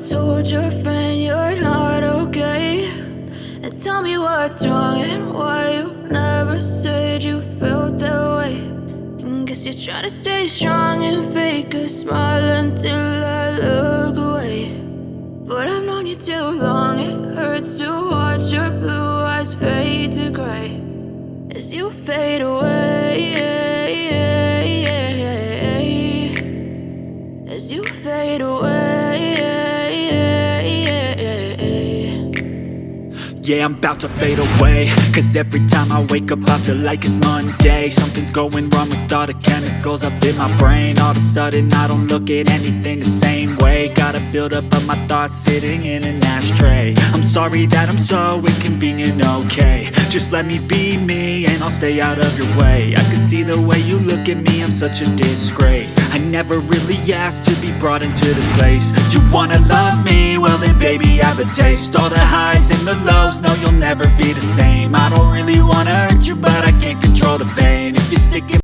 told your friend you're not okay? And tell me what's wrong and why you never said you felt that way. And guess you're trying to stay strong and fake a smile until I look away. But I've known you too long, it hurts to watch your blue eyes fade to gray as you fade away, as you fade away. Yeah, I'm about to fade away, cause every time I wake up I feel like it's Monday. Something's going wrong with all the chemicals up in my brain. All of a sudden I don't look at anything the same way. Got a buildup of my thoughts sitting in an ashtray. I'm sorry that I'm so inconvenient, okay? Just let me be me and I'll stay out of your way. I can see the way you look at me, I'm such a disgrace. I never really asked to be brought into this place. You wanna love me? Well then baby have a taste. All the highs and the lows, no, you'll never be the same. I don't really wanna hurt you, but I can't control the pain. If you're sticking